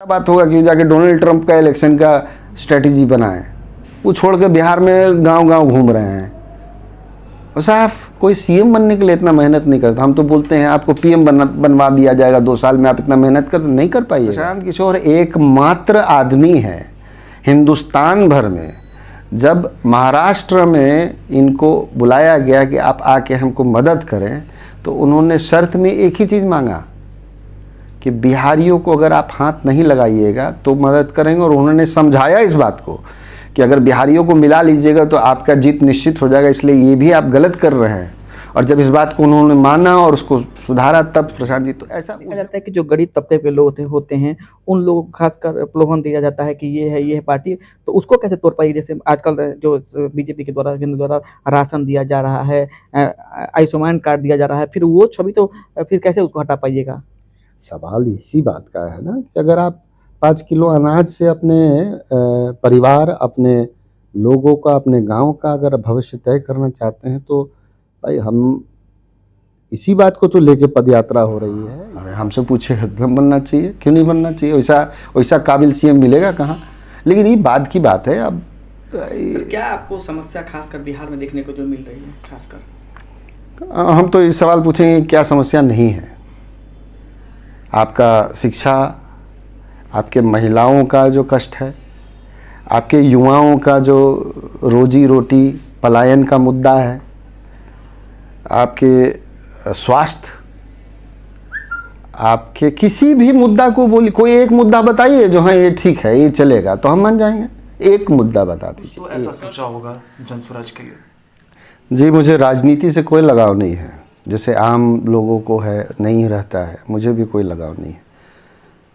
बात होगा कि जाके डोनाल्ड ट्रंप का इलेक्शन का स्ट्रेटेजी बनाए, वो छोड़ के बिहार में गांव गांव घूम रहे हैं। और साहब कोई सीएम बनने के लिए इतना मेहनत नहीं करता। हम तो बोलते हैं आपको पीएम बनवा दिया जाएगा 2 साल में, आप इतना मेहनत कर नहीं कर पाइए। प्रशांत किशोर एकमात्र आदमी है हिंदुस्तान भर में, जब महाराष्ट्र में इनको बुलाया गया कि आप आके हमको मदद करें, तो उन्होंने शर्त में एक ही चीज़ मांगा कि बिहारियों को अगर आप हाथ नहीं लगाइएगा तो मदद करेंगे। और उन्होंने समझाया इस बात को कि अगर बिहारियों को मिला लीजिएगा तो आपका जीत निश्चित हो जाएगा, इसलिए ये भी आप गलत कर रहे हैं। और जब इस बात को उन्होंने माना और उसको सुधारा, तब प्रशांत जी, तो ऐसा कहा जाता है कि जो गरीब तबके के लोग होते हैं उन लोगों को खासकर प्रलोभन दिया जाता है कि ये है पार्टी, तो उसको कैसे तोड़ पाएगी? जैसे आजकल जो बीजेपी के द्वारा केंद्र द्वारा राशन दिया जा रहा है, आयुष्मान कार्ड दिया जा रहा है, फिर वो छवि तो फिर कैसे उसको हटा पाइएगा? सवाल इसी बात का है ना कि अगर आप 5 किलो अनाज से अपने परिवार, अपने लोगों का, अपने गांव का अगर भविष्य तय करना चाहते हैं, तो भाई हम इसी बात को तो लेके पदयात्रा हो रही है। अरे हमसे पूछे हम बनना चाहिए, क्यों नहीं बनना चाहिए? वैसा काबिल सीएम मिलेगा कहाँ? लेकिन ये बाद की बात है। अब क्या आपको समस्या खासकर बिहार में देखने को जो मिल रही है खासकर? हम तो ये सवाल पूछेंगे क्या समस्या नहीं है। आपका शिक्षा, आपके महिलाओं का जो कष्ट है, आपके युवाओं का जो रोजी रोटी पलायन का मुद्दा है, आपके स्वास्थ्य, आपके किसी भी मुद्दा को बोली, कोई एक मुद्दा बताइए जो हाँ ये ठीक है, ये चलेगा, तो हम मान जाएंगे। एक मुद्दा बता दीजिए। तो ऐसा सोचा होगा जनसुराज के लिए? जी, मुझे राजनीति से कोई लगाव नहीं है, जैसे आम लोगों को है, नहीं रहता है, मुझे भी कोई लगाव नहीं है।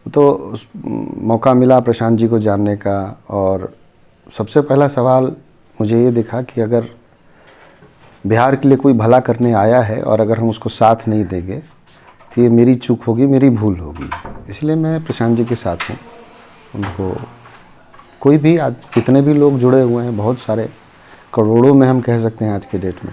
तो मौका मिला प्रशांत जी को जानने का, और सबसे पहला सवाल मुझे ये दिखा कि अगर बिहार के लिए कोई भला करने आया है और अगर हम उसको साथ नहीं देंगे तो ये मेरी चूक होगी, मेरी भूल होगी। इसलिए मैं प्रशांत जी के साथ हूँ। उनको कोई भी जितने भी लोग जुड़े हुए हैं, बहुत सारे, करोड़ों में हम कह सकते हैं आज के डेट में।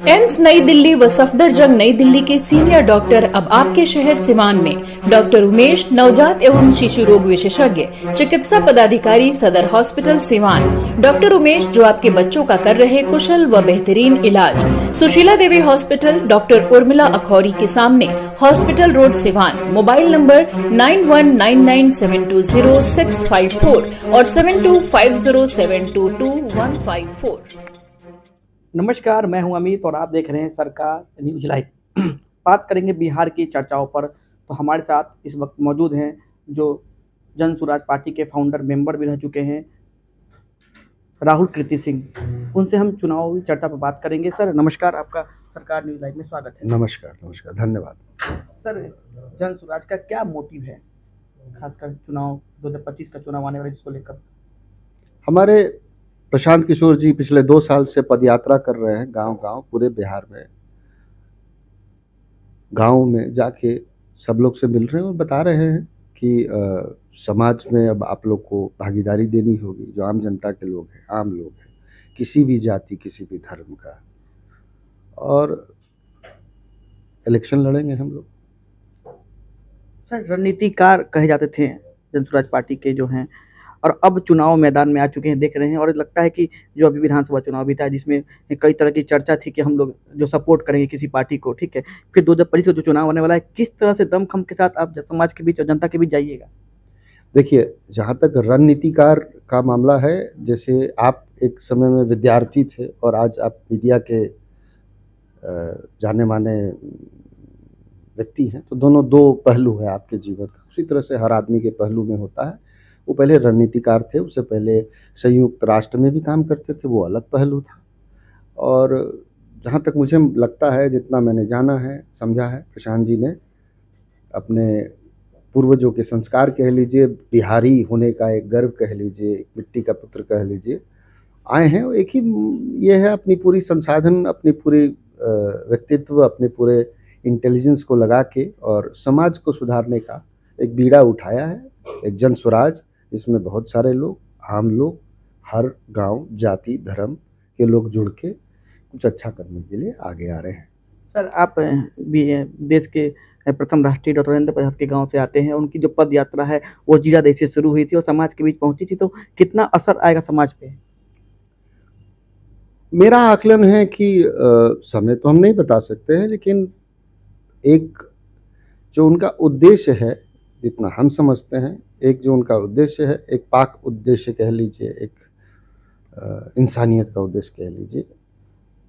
एम्स नई दिल्ली व सफदरजंग नई दिल्ली के सीनियर डॉक्टर अब आपके शहर सिवान में। डॉक्टर उमेश, नवजात एवं शिशु रोग विशेषज्ञ, चिकित्सा पदाधिकारी, सदर हॉस्पिटल सिवान। डॉक्टर उमेश जो आपके बच्चों का कर रहे कुशल व बेहतरीन इलाज। सुशीला देवी हॉस्पिटल, डॉक्टर उर्मिला अखौरी के सामने, hospital road Siwan. Mobile number 9199720654 और 7250722154। नमस्कार, मैं हूं अमित और आप देख रहे हैं सरकार न्यूज लाइव। बात करेंगे बिहार की चर्चाओं पर, तो हमारे साथ इस वक्त मौजूद हैं जो जनसुराज पार्टी के फाउंडर मेंबर भी रह चुके हैं, राहुल कृति सिंह। उनसे हम चुनावी चर्चा पर बात करेंगे। सर नमस्कार, आपका सरकार न्यूज लाइव में स्वागत है। नमस्कार, नमस्कार, धन्यवाद। सर, जनसुराज का क्या मोटिव है खासकर चुनाव 2025 का चुनाव आने वाले जिसको लेकर? हमारे प्रशांत किशोर जी पिछले 2 साल से पदयात्रा कर रहे हैं, गांव-गांव पूरे बिहार में। गांव में जाके सब लोग से मिल रहे हैं और बता रहे हैं कि समाज में अब आप लोग को भागीदारी देनी होगी। जो आम जनता के लोग हैं, आम लोग हैं, किसी भी जाति, किसी भी धर्म का, और इलेक्शन लड़ेंगे हम लोग। सर, रणनीतिकार कहे जाते थे जनसुराज पार्टी के जो हैं, और अब चुनाव मैदान में आ चुके हैं, देख रहे हैं। और लगता है कि जो अभी विधानसभा चुनाव भी था जिसमें कई तरह की चर्चा थी कि हम लोग जो सपोर्ट करेंगे किसी पार्टी को, ठीक है, फिर 2025 का जो चुनाव आने वाला है, किस तरह से दमखम के साथ आप समाज के बीच और जनता के बीच जाइएगा? देखिए, जहाँ तक रणनीतिकार का मामला है, जैसे आप एक समय में विद्यार्थी थे और आज आप मीडिया के जाने माने व्यक्ति हैं, तो दोनों 2 पहलू है आपके जीवन का। उसी तरह से हर आदमी के पहलू में होता है। वो पहले रणनीतिकार थे, उससे पहले संयुक्त राष्ट्र में भी काम करते थे, वो अलग पहलू था। और जहाँ तक मुझे लगता है, जितना मैंने जाना है, समझा है, प्रशांत जी ने अपने पूर्वजों के संस्कार कह लीजिए, बिहारी होने का एक गर्व कह लीजिए, एक मिट्टी का पुत्र कह लीजिए, आए हैं। एक ही ये है, अपनी पूरी संसाधन, अपनी पूरी व्यक्तित्व, अपने पूरे इंटेलिजेंस को लगा के और समाज को सुधारने का एक बीड़ा उठाया है, एक जनसुराज, जिसमें बहुत सारे लोग, आम लोग, हर गांव, जाति, धर्म के लोग जुड़ के कुछ अच्छा करने के लिए आगे आ रहे हैं। सर, आप भी देश के प्रथम राष्ट्रीय डॉक्टर राजेंद्र प्रसाद के गांव से आते हैं। उनकी जो पद यात्रा है वो जीरादेई से शुरू हुई थी और समाज के बीच पहुंची थी, तो कितना असर आएगा समाज पे? मेरा आकलन है कि समय तो हम नहीं बता सकते हैं, लेकिन एक जो उनका उद्देश्य है, जितना हम समझते हैं, एक जो उनका उद्देश्य है, एक पाक उद्देश्य कह लीजिए, एक इंसानियत का उद्देश्य कह लीजिए,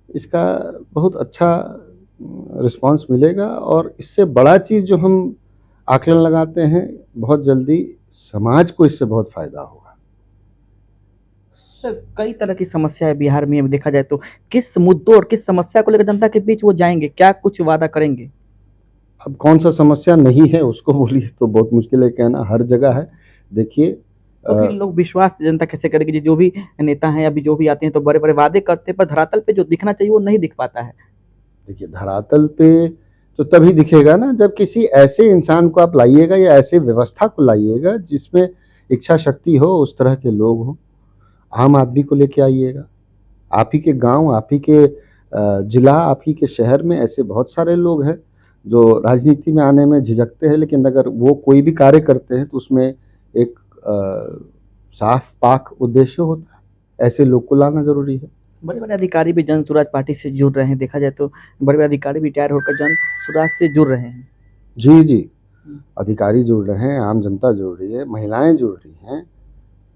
इसका बहुत अच्छा रिस्पांस मिलेगा। और इससे बड़ा चीज़ जो हम आकलन लगाते हैं, बहुत जल्दी समाज को इससे बहुत फ़ायदा होगा। सर, कई तरह की समस्या है बिहार में, देखा जाए तो किस मुद्दों और किस समस्या को लेकर जनता के बीच वो जाएंगे, क्या कुछ वादा करेंगे? अब कौन सा समस्या नहीं है उसको बोलिए तो बहुत मुश्किल है कहना, हर जगह है। देखिए, तो फिर लोग विश्वास जनता कैसे करेगी? जो भी नेता हैं अभी जो भी आते हैं तो बड़े बड़े वादे करते हैं, पर धरातल पे जो दिखना चाहिए वो नहीं दिख पाता है। देखिए, धरातल पे तो तभी दिखेगा ना जब किसी ऐसे इंसान को आप लाइएगा या ऐसे व्यवस्था को लाइएगा जिसमें इच्छा शक्ति हो, उस तरह के लोग हों। आम आदमी को लेके आइएगा। आप ही के गांव, आप ही के जिला, आप ही के शहर में ऐसे बहुत सारे लोग हैं जो राजनीति में आने में झिझकते हैं, लेकिन अगर वो कोई भी कार्य करते हैं तो उसमें एक साफ पाक उद्देश्य होता है। ऐसे लोग को लाना ज़रूरी है। बड़े बड़े अधिकारी भी जन सुराज पार्टी से जुड़ रहे हैं, देखा जाए तो बड़े बड़े अधिकारी भी रिटायर होकर जन सुराज से जुड़ रहे हैं। जी जी, अधिकारी जुड़ रहे हैं, आम जनता जुड़ रही है, महिलाएं जुड़ रही हैं,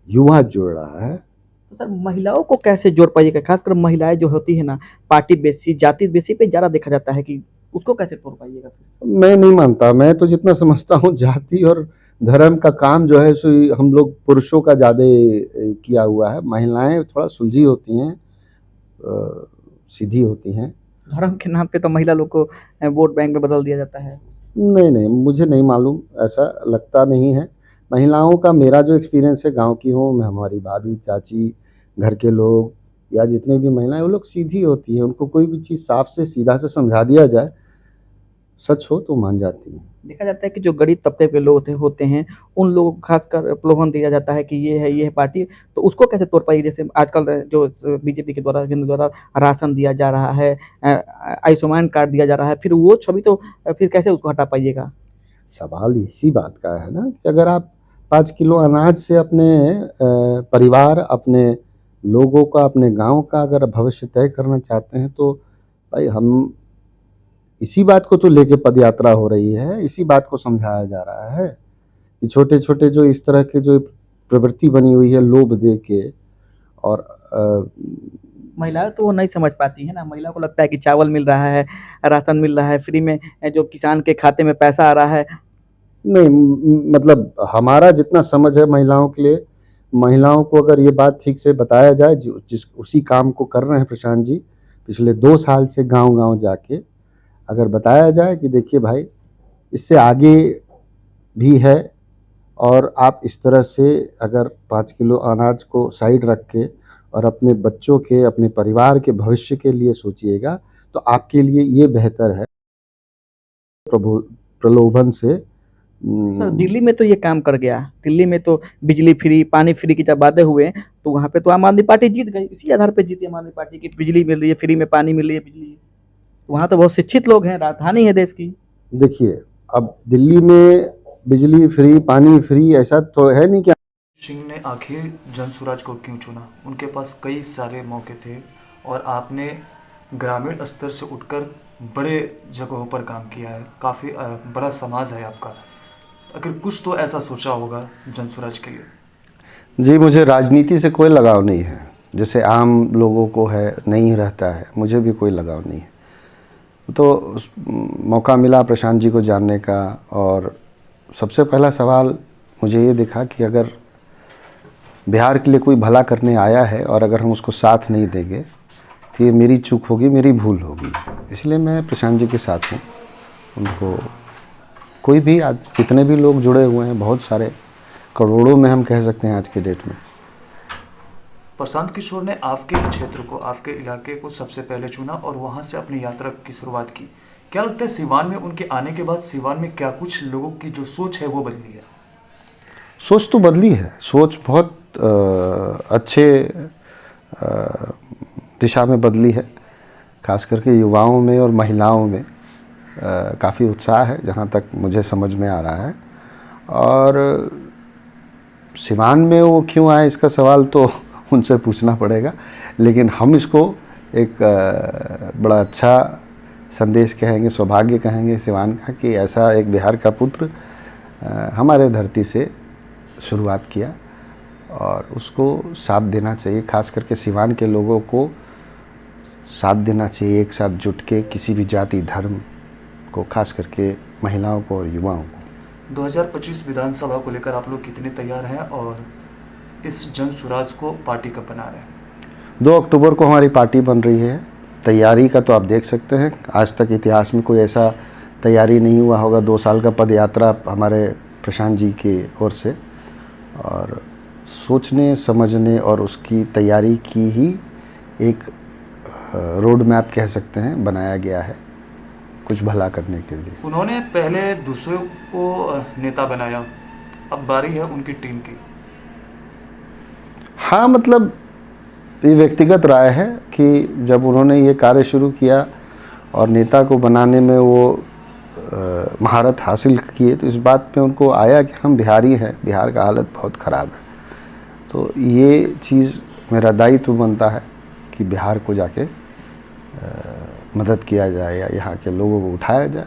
युवा जुड़ रहा है। तो सर, महिलाओं को कैसे जोड़ पाइएगा? खासकर महिलाएं जो होती है ना, पार्टी बेसी, जाति बेसी पे ज़्यादा देखा जाता है, कि उसको कैसे तोड़ पाइएगा फिर? मैं नहीं मानता। मैं तो जितना समझता हूँ, जाति और धर्म का काम जो है सो हम लोग पुरुषों का ज़्यादा किया हुआ है। महिलाएं थोड़ा सुलझी होती हैं, सीधी होती हैं। धर्म के नाम पे तो महिला लोग को वोट बैंक में बदल दिया जाता है। नहीं नहीं, मुझे नहीं मालूम, ऐसा लगता नहीं है। महिलाओं का मेरा जो एक्सपीरियंस है, गांव की हूँ मैं, हमारी भाभी, चाची, घर के लोग या जितने भी महिलाएं, वो लोग सीधी होती हैं। उनको कोई भी चीज़ साफ से सीधा से समझा दिया जाए, सच हो तो मान जाती हैं। देखा जाता है कि जो गरीब तबके के लोग होते हैं, उन लोगों को खासकर प्रलोभन दिया जाता है कि ये है पार्टी, तो उसको कैसे तोड़ पाइए? जैसे आजकल जो बीजेपी के द्वारा, केंद्र द्वारा राशन दिया जा रहा है, आयुष्मान कार्ड दिया जा रहा है, फिर वो छवि तो फिर कैसे उसको हटा पाइएगा? सवाल इसी बात का है ना कि अगर आप 5 किलो अनाज से अपने परिवार, अपने लोगों का, अपने गांव का अगर भविष्य तय करना चाहते हैं, तो भाई हम इसी बात को तो लेके पदयात्रा हो रही है, इसी बात को समझाया जा रहा है कि छोटे छोटे जो इस तरह के जो प्रवृत्ति बनी हुई है, लोभ दे के, और महिलाएं तो वो नहीं समझ पाती है ना। महिला को लगता है कि चावल मिल रहा है, राशन मिल रहा है फ्री में, जो किसान के खाते में पैसा आ रहा है। नहीं, मतलब हमारा जितना समझ है महिलाओं के लिए, महिलाओं को अगर ये बात ठीक से बताया जाए, जिस उसी काम को कर रहे हैं प्रशांत जी पिछले 2 साल से, गांव गांव जाके अगर बताया जाए कि देखिए भाई, इससे आगे भी है, और आप इस तरह से अगर 5 किलो अनाज को साइड रख के और अपने बच्चों के, अपने परिवार के भविष्य के लिए सोचिएगा, तो आपके लिए ये बेहतर है प्रलोभन से। सर, दिल्ली में तो ये काम कर गया। दिल्ली में तो बिजली फ्री, पानी फ्री की जब बातें हुए तो वहाँ पे तो आम आदमी पार्टी जीत गई। इसी आधार पे जीती आम आदमी पार्टी की बिजली मिल रही है, फ्री में पानी मिल रही है, बिजली। वहाँ तो बहुत शिक्षित लोग हैं, राजधानी है देश की। देखिए, अब दिल्ली में बिजली फ्री, पानी फ्री, ऐसा तो है नहीं कि सिंह ने आखिर जनसुराज को क्यों चुना? उनके पास कई सारे मौके थे और आपने ग्रामीण स्तर से उठकर बड़े जगहों पर काम किया है, काफ़ी बड़ा समाज है आपका। अगर कुछ तो ऐसा सोचा होगा जनसुराज के लिए। जी, मुझे राजनीति से कोई लगाव नहीं है, जैसे आम लोगों को है, नहीं रहता है, मुझे भी कोई लगाव नहीं है। तो मौका मिला प्रशांत जी को जानने का, और सबसे पहला सवाल मुझे ये दिखा कि अगर बिहार के लिए कोई भला करने आया है और अगर हम उसको साथ नहीं देंगे तो ये मेरी चूक होगी, मेरी भूल होगी। इसलिए मैं प्रशांत जी के साथ हूँ। उनको कोई भी, जितने भी लोग जुड़े हुए हैं, बहुत सारे, करोड़ों में हम कह सकते हैं आज के डेट में। प्रशांत किशोर ने आपके क्षेत्र को, आपके इलाके को सबसे पहले चुना और वहाँ से अपनी यात्रा की शुरुआत की। क्या लगता है सिवान में उनके आने के बाद सिवान में क्या कुछ लोगों की जो सोच है वो बदली है? सोच तो बदली है, सोच बहुत अच्छे दिशा में बदली है। खास करके युवाओं में और महिलाओं में काफ़ी उत्साह है, जहाँ तक मुझे समझ में आ रहा है। और सिवान में वो क्यों आए, इसका सवाल तो उनसे पूछना पड़ेगा, लेकिन हम इसको एक बड़ा अच्छा संदेश कहेंगे, सौभाग्य कहेंगे सिवान का, कि ऐसा एक बिहार का पुत्र हमारे धरती से शुरुआत किया, और उसको साथ देना चाहिए। खास करके सिवान के लोगों को साथ देना चाहिए, एक साथ जुट के किसी भी जाति धर्म को, खास करके महिलाओं को और युवाओं को। 2025 विधानसभा को लेकर आप लोग कितने तैयार हैं और इस जन स्वराज को पार्टी कब बना रहे हैं? 2 अक्टूबर को हमारी पार्टी बन रही है। तैयारी का तो आप देख सकते हैं, आज तक इतिहास में कोई ऐसा तैयारी नहीं हुआ होगा। 2 साल का पद यात्रा हमारे प्रशांत जी की ओर से, और सोचने समझने और उसकी तैयारी की ही एक रोड मैप कह सकते हैं बनाया गया है, कुछ भला करने के लिए। उन्होंने पहले दूसरों को नेता बनाया, अब बारी है उनकी टीम की। हाँ, मतलब ये व्यक्तिगत राय है कि जब उन्होंने ये कार्य शुरू किया और नेता को बनाने में वो महारत हासिल किए, तो इस बात पे उनको आया कि हम बिहारी हैं, बिहार का हालत बहुत ख़राब है। तो ये चीज़ मेरा दायित्व बनता है कि बिहार को जाके मदद किया जाए या यहाँ के लोगों को उठाया जाए,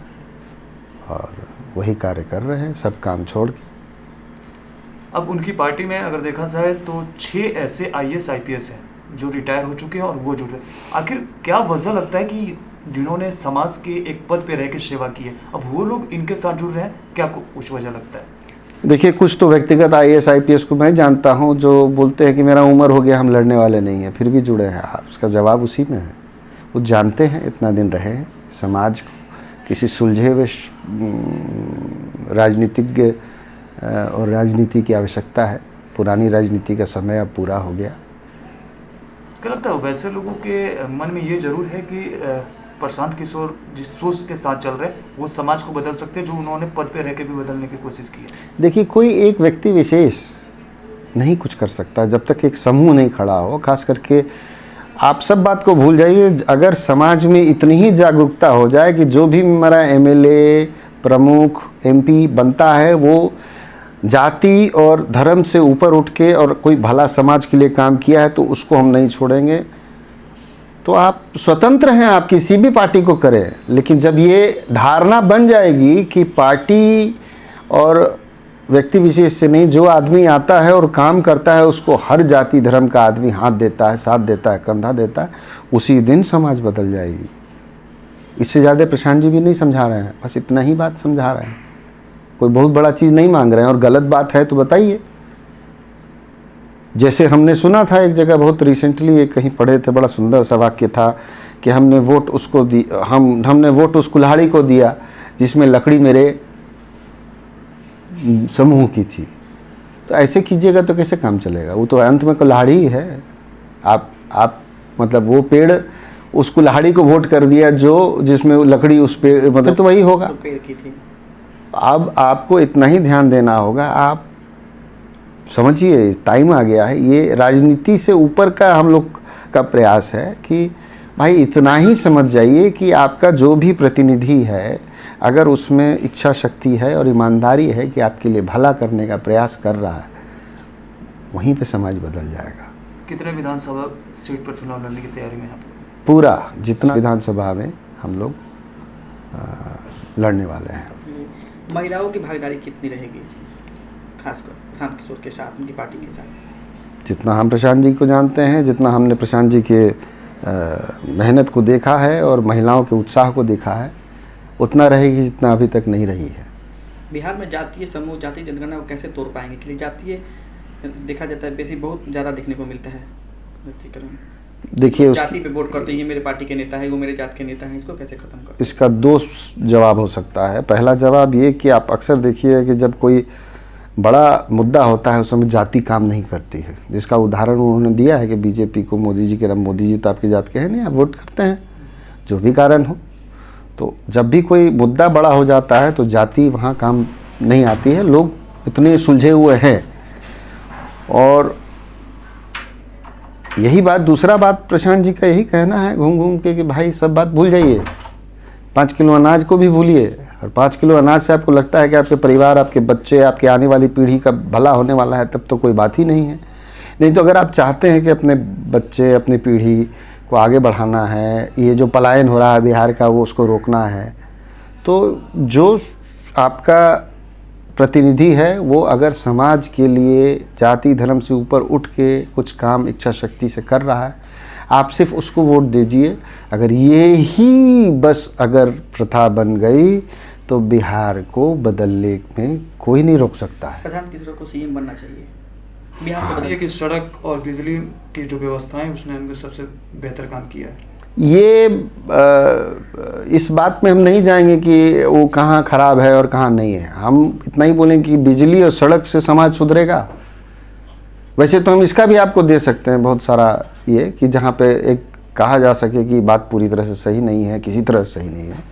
और वही कार्य कर रहे हैं, सब काम छोड़ के। अब उनकी पार्टी में अगर देखा जाए तो 6 ऐसे IAS IPS हैं जो रिटायर हो चुके हैं और वो जुड़ रहे हैं। आखिर क्या वजह लगता है कि जिन्होंने समाज के एक पद पे रह के सेवा की है, अब वो लोग इनके साथ जुड़ रहे हैं? क्या कुछ वजह लगता है? देखिए, कुछ तो व्यक्तिगत IAS IPS को मैं जानता हूँ जो बोलते हैं कि मेरा उम्र हो गया, हम लड़ने वाले नहीं हैं, फिर भी जुड़े हैं। उसका जवाब उसी में है, वो जानते हैं इतना दिन रहे हैं, समाज को किसी सुलझे हुए राजनीतिज्ञ और राजनीति की आवश्यकता है। पुरानी राजनीति का समय अब पूरा हो गया। क्या लगता है वैसे लोगों के मन में ये जरूर है कि प्रशांत किशोर जिस सोच के साथ चल रहे हैं वो समाज को बदल सकते हैं, जो उन्होंने पद पे रह के भी बदलने की कोशिश की है? देखिए, कोई एक व्यक्ति विशेष नहीं कुछ कर सकता जब तक एक समूह नहीं खड़ा हो। खास करके आप सब बात को भूल जाइए, अगर समाज में इतनी ही जागरूकता हो जाए कि जो भी हमारा MLA, प्रमुख, MP बनता है वो जाति और धर्म से ऊपर उठ के और कोई भला समाज के लिए काम किया है, तो उसको हम नहीं छोड़ेंगे। तो आप स्वतंत्र हैं, आप किसी भी पार्टी को करें, लेकिन जब ये धारणा बन जाएगी कि पार्टी और व्यक्ति विशेष से नहीं, जो आदमी आता है और काम करता है उसको हर जाति धर्म का आदमी हाथ देता है, साथ देता है, कंधा देता है, उसी दिन समाज बदल जाएगी। इससे ज़्यादा प्रशांत जी भी नहीं समझा रहे हैं, बस इतना ही बात समझा रहे हैं। कोई बहुत बड़ा चीज़ नहीं मांग रहे हैं, और गलत बात है तो बताइए। जैसे हमने सुना था एक जगह बहुत रिसेंटली, एक कहीं पढ़े थे, बड़ा सुंदर सा वाक्य था कि हमने वोट उसको दी, हमने वोट उस कुल्हाड़ी को दिया जिसमें लकड़ी मेरे समूह की थी। तो ऐसे कीजिएगा तो कैसे काम चलेगा? वो तो अंत में कुल्हाड़ी ही है। आप मतलब वो पेड़, उस कुल्हाड़ी को वोट कर दिया जो जिसमें लकड़ी उस पेड़, मतलब तो वही होगा। तो पेड़ की थी। अब आपको इतना ही ध्यान देना होगा। आप समझिए, टाइम आ गया है, ये राजनीति से ऊपर का हम लोग का प्रयास है कि भाई इतना ही समझ जाइए कि आपका जो भी प्रतिनिधि है, अगर उसमें इच्छा शक्ति है और ईमानदारी है कि आपके लिए भला करने का प्रयास कर रहा है, वहीं पे समाज बदल जाएगा। कितने विधानसभा सीट पर चुनाव लड़ने की तैयारी में हैं आप? पूरा जितना विधानसभा में हम लोग लड़ने वाले हैं। महिलाओं की भागीदारी कितनी रहेगी इसमें, खासकर प्रशांत किशोर के साथ, उनकी पार्टी के साथ? जितना हम प्रशांत जी को जानते हैं, जितना हमने प्रशांत जी के मेहनत को देखा है और महिलाओं के उत्साह को देखा है, उतना रहेगी जितना अभी तक नहीं रही है। बिहार में जातीय समूह, जातीय जनगणना को कैसे तोड़ पाएंगे? कि जातीय देखा जाता है बेसी बहुत ज़्यादा देखने को मिलता है व्यक्तिकरण। देखिए, जाति पे वोट करते हैं, ये मेरे पार्टी के नेता है, वो मेरे जात के नेता है, इसको कैसे खत्म कर? इसका 2 जवाब हो सकता है। पहला जवाब ये कि आप अक्सर देखिए कि जब कोई बड़ा मुद्दा होता है उस समय जाति काम नहीं करती है, जिसका उदाहरण उन्होंने दिया है कि बीजेपी को मोदी जी के नाम, मोदी जी तो आपकी जात के हैं नहीं, आप वोट करते हैं, जो भी कारण हो। तो जब भी कोई मुद्दा बड़ा हो जाता है तो जाति वहाँ काम नहीं आती है। लोग इतने सुलझे हुए हैं और यही बात, दूसरा बात प्रशांत जी का यही कहना है घूम घूम के कि भाई सब बात भूल जाइए, 5 किलो अनाज को भी भूलिए। और 5 किलो अनाज से आपको लगता है कि आपके परिवार, आपके बच्चे, आपके आने वाली पीढ़ी का भला होने वाला है, तब तो कोई बात ही नहीं है। नहीं तो अगर आप चाहते हैं कि अपने बच्चे, अपनी पीढ़ी को आगे बढ़ाना है, ये जो पलायन हो रहा है बिहार का वो उसको रोकना है, तो जो आपका प्रतिनिधि है वो अगर समाज के लिए जाति धर्म से ऊपर उठ के कुछ काम इच्छा शक्ति से कर रहा है, आप सिर्फ उसको वोट दीजिए। अगर ये ही बस अगर प्रथा बन गई तो बिहार को बदलने में कोई नहीं रोक सकता है। प्रशांत किशोर को सीएम बनना चाहिए बिहार को बदलने कि सड़क और बिजली की जो व्यवस्था है उसने उनका सबसे बेहतर काम किया है। ये इस बात में हम नहीं जाएंगे कि वो कहाँ खराब है और कहाँ नहीं है। हम इतना ही बोलेंगे कि बिजली और सड़क से समाज सुधरेगा। वैसे तो हम इसका भी आपको दे सकते हैं बहुत सारा ये कि जहाँ पे एक कहा जा सके कि बात पूरी तरह से सही नहीं है, किसी तरह से सही नहीं है,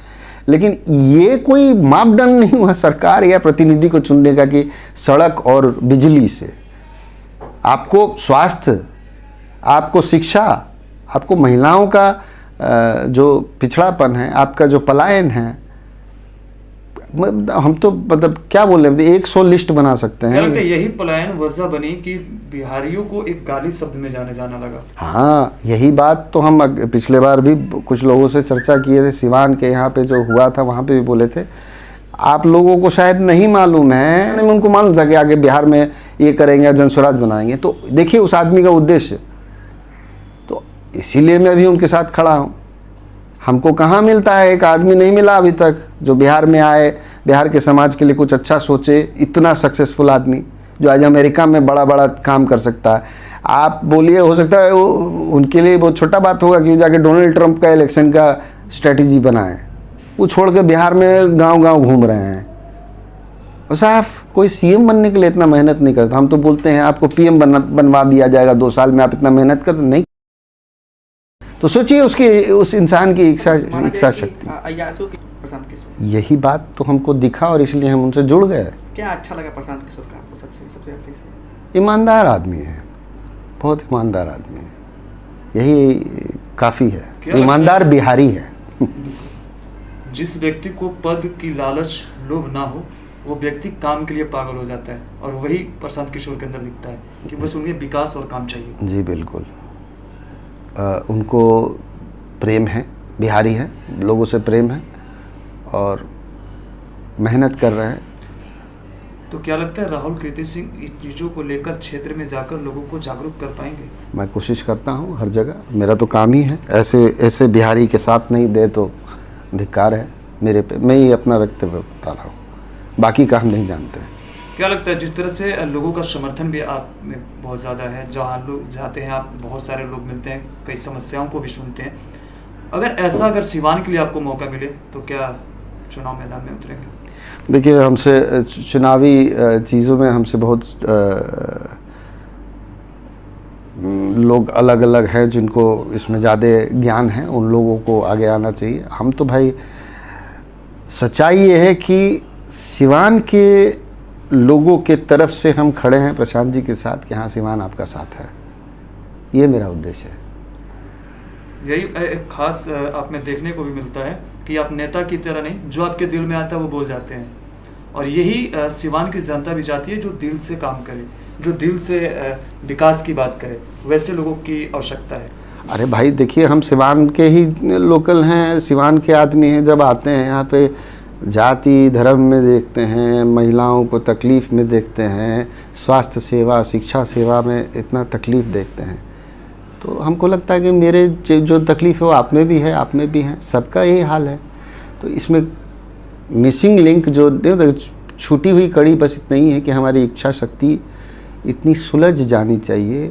लेकिन ये कोई मापदंड नहीं हुआ सरकार या प्रतिनिधि को चुनने का कि सड़क और बिजली से आपको स्वास्थ्य, आपको शिक्षा, आपको महिलाओं का जो पिछड़ापन है, आपका जो पलायन है, हम तो मतलब क्या बोल रहे हैं, 100 लिस्ट बना सकते हैं। यही पलायन वजह बनी कि बिहारियों को एक गाली शब्द में जाना लगा। हाँ, यही बात तो हम पिछले बार भी कुछ लोगों से चर्चा किए थे, सिवान के यहाँ पे जो हुआ था वहाँ पे भी बोले थे। आप लोगों को शायद नहीं मालूम है, उनको मालूम था कि आगे बिहार में ये करेंगे, जनस्वराज बनाएंगे। तो देखिए उस आदमी का उद्देश्य, तो इसीलिए मैं भी उनके साथ खड़ा हूँ। हमको कहाँ मिलता है, एक आदमी नहीं मिला अभी तक जो बिहार में आए, बिहार के समाज के लिए कुछ अच्छा सोचे, इतना सक्सेसफुल आदमी जो आज अमेरिका में बड़ा बड़ा काम कर सकता है। आप बोलिए, हो सकता है उनके लिए बहुत छोटा बात होगा कि जाके डोनाल्ड ट्रंप का इलेक्शन का स्ट्रेटजी बनाए, वो छोड़ के बिहार में गांव-गांव घूम रहे हैं। और साहब कोई सीएम बनने के लिए इतना मेहनत नहीं करता। हम तो बोलते हैं आपको पीएम बनवा दिया जाएगा 2 साल में, आप इतना मेहनत करते नहीं। तो सोचिए उसकी, उस इंसान की इच्छा शक्ति। प्रशांत किशोर, यही बात तो हमको दिखा और इसलिए हम उनसे जुड़ गए। क्या अच्छा लगा प्रशांत किशोर का आपको सबसे आखिरी से? ईमानदार आदमी है, बहुत ईमानदार आदमी है, यही काफ़ी है। ईमानदार बिहारी है। जिस व्यक्ति को पद की लालच, लोभ ना हो, वो व्यक्ति काम के लिए पागल हो जाता है, और वही प्रशांत किशोर के अंदर दिखता है कि बस उन्हें विकास और काम चाहिए। जी बिल्कुल, उनको प्रेम है, बिहारी है, लोगों से प्रेम है और मेहनत कर रहे हैं। तो क्या लगता है राहुल कृति सिंह इन चीज़ों को लेकर क्षेत्र में जाकर लोगों को जागरूक कर पाएंगे? मैं कोशिश करता हूँ हर जगह, मेरा तो काम ही है। ऐसे बिहारी के साथ नहीं दे तो धिक्कार है मेरे पे। मैं ही अपना वक्तव्य बता रहा हूँ, बाकी का हम नहीं जानते। क्या लगता है जिस तरह से लोगों का समर्थन भी आप में बहुत ज़्यादा है, जहाँ लोग जाते हैं आप बहुत सारे लोग मिलते हैं, कई समस्याओं को भी सुनते हैं, अगर सिवान के लिए आपको मौका मिले तो क्या चुनाव मैदान में उतरेंगे? देखिए, हमसे चुनावी चीज़ों में हमसे बहुत लोग अलग अलग हैं जिनको इसमें ज़्यादा ज्ञान है, उन लोगों को आगे आना चाहिए। हम तो भाई, सच्चाई ये है कि सिवान के लोगों के तरफ से हम खड़े हैं प्रशांत जी के साथ कि हाँ, सिवान आपका साथ है, ये मेरा उद्देश्य है। यही एक खास आप में देखने को भी मिलता है कि आप नेता की तरह नहीं, जो आपके दिल में आता है वो बोल जाते हैं, और यही सिवान की जनता भी चाहती है जो दिल से काम करे, जो दिल से विकास की बात करे। वैसे लोगों की आवश्यकता है। अरे भाई देखिए, हम सिवान के ही लोकल हैं, सिवान के आदमी हैं। जब आते हैं यहाँ पे जाति धर्म में देखते हैं, महिलाओं को तकलीफ़ में देखते हैं, स्वास्थ्य सेवा शिक्षा सेवा में इतना तकलीफ़ देखते हैं, तो हमको लगता है कि मेरे जो तकलीफ़ है वो आप में भी है, आप में भी है, सबका यही हाल है। तो इसमें मिसिंग लिंक जो छूटी हुई कड़ी बस इतना ही है कि हमारी इच्छा शक्ति इतनी सुलझ जानी चाहिए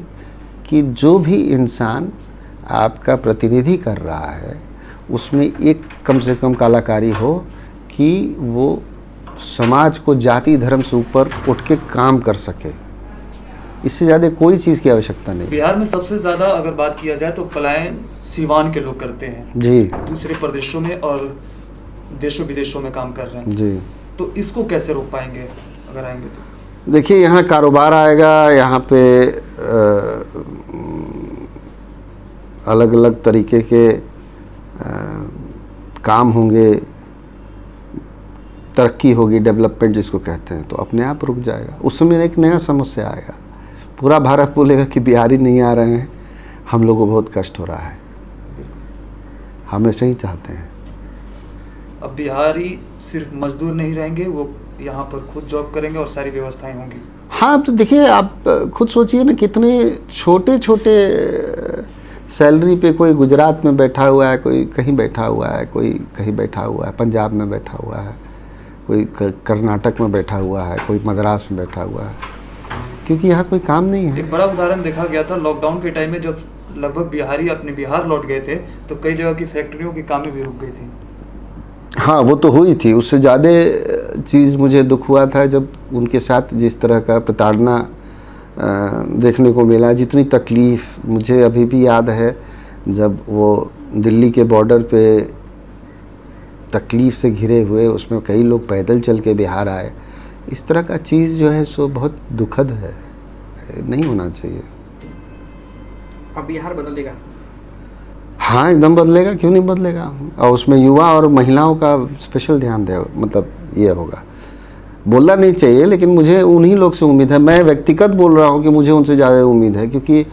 कि जो भी इंसान आपका प्रतिनिधि कर रहा है उसमें एक कम से कम कलाकारी हो कि वो समाज को जाति धर्म से ऊपर उठ के काम कर सके। इससे ज़्यादा कोई चीज़ की आवश्यकता नहीं। बिहार में सबसे ज़्यादा अगर बात किया जाए तो पलायन सिवान के लोग करते हैं जी, दूसरे प्रदेशों में और देशों विदेशों में काम कर रहे हैं जी। तो इसको कैसे रोक पाएंगे अगर आएंगे तो? देखिए, यहाँ कारोबार आएगा, यहाँ पे अलग अलग तरीके के काम होंगे, तरक्की होगी, डेवलपमेंट जिसको कहते हैं, तो अपने आप रुक जाएगा। उस समय एक नया समस्या आएगा, पूरा भारत बोलेगा कि बिहारी नहीं आ रहे हैं, हम लोगों को बहुत कष्ट हो रहा है, हमेशा ही चाहते हैं। अब बिहारी सिर्फ मजदूर नहीं रहेंगे, वो यहाँ पर खुद जॉब करेंगे और सारी व्यवस्थाएं होंगी। हाँ, तो देखिए आप खुद सोचिए ना, कितने छोटे छोटे सैलरी पे कोई गुजरात में बैठा हुआ है, कोई कहीं बैठा हुआ है, कोई कहीं बैठा हुआ है, पंजाब में बैठा हुआ है, कोई कर्नाटक में बैठा हुआ है, कोई मद्रास में बैठा हुआ है, क्योंकि यहाँ कोई काम नहीं है। एक बड़ा उदाहरण देखा गया था लॉकडाउन के टाइम में, जब लगभग बिहारी अपने बिहार लौट गए थे तो कई जगह की फैक्ट्रियों की कामें भी रुक गई थी। हाँ, वो तो हुई थी। उससे ज़्यादा चीज़ मुझे दुख हुआ था जब उनके साथ जिस तरह का प्रताड़ना देखने को मिला। जितनी तकलीफ़ मुझे अभी भी याद है, जब वो दिल्ली के बॉर्डर पे तकलीफ़ से घिरे हुए, उसमें कई लोग पैदल चल के बिहार आए, इस तरह का चीज़ जो है सो बहुत दुखद है, नहीं होना चाहिए। अब बिहार बदलेगा? हाँ, एकदम बदलेगा, क्यों नहीं बदलेगा। और उसमें युवा और महिलाओं का स्पेशल ध्यान दे, मतलब ये होगा। बोलना नहीं चाहिए, लेकिन मुझे उन्हीं लोग से उम्मीद है। मैं व्यक्तिगत बोल रहा हूँ कि मुझे उनसे ज़्यादा उम्मीद है, क्योंकि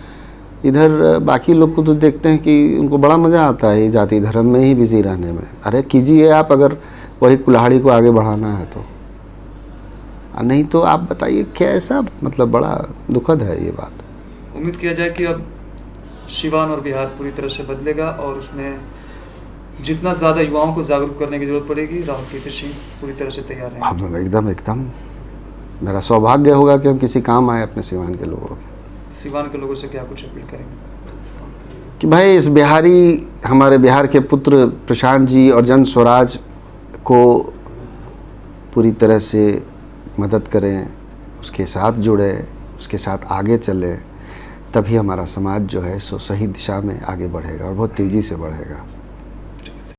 इधर बाकी लोग को तो देखते हैं कि उनको बड़ा मज़ा आता है जाति धर्म में ही बिजी रहने में। अरे कीजिए आप, अगर वही कुल्हाड़ी को आगे बढ़ाना है तो, नहीं तो आप बताइए कैसा, मतलब बड़ा दुखद है ये बात। उम्मीद किया जाए कि अब सिवान और बिहार पूरी तरह से बदलेगा और उसमें जितना ज़्यादा युवाओं को जागरूक करने की जरूरत पड़ेगी, राहुल कीर्ति सिंह पूरी तरह से तैयार हैं। हम एकदम मेरा सौभाग्य होगा कि हम किसी काम आए अपने सिवान के लोगों के। सिवान के लोगों से क्या कुछ अपील करेंगे? कि भाई इस बिहारी, हमारे बिहार के पुत्र प्रशांत जी और जन स्वराज को पूरी तरह से मदद करें, उसके साथ जुड़ें, उसके साथ आगे चलें, तभी हमारा समाज जो है सो सही दिशा में आगे बढ़ेगा और बहुत तेज़ी से बढ़ेगा।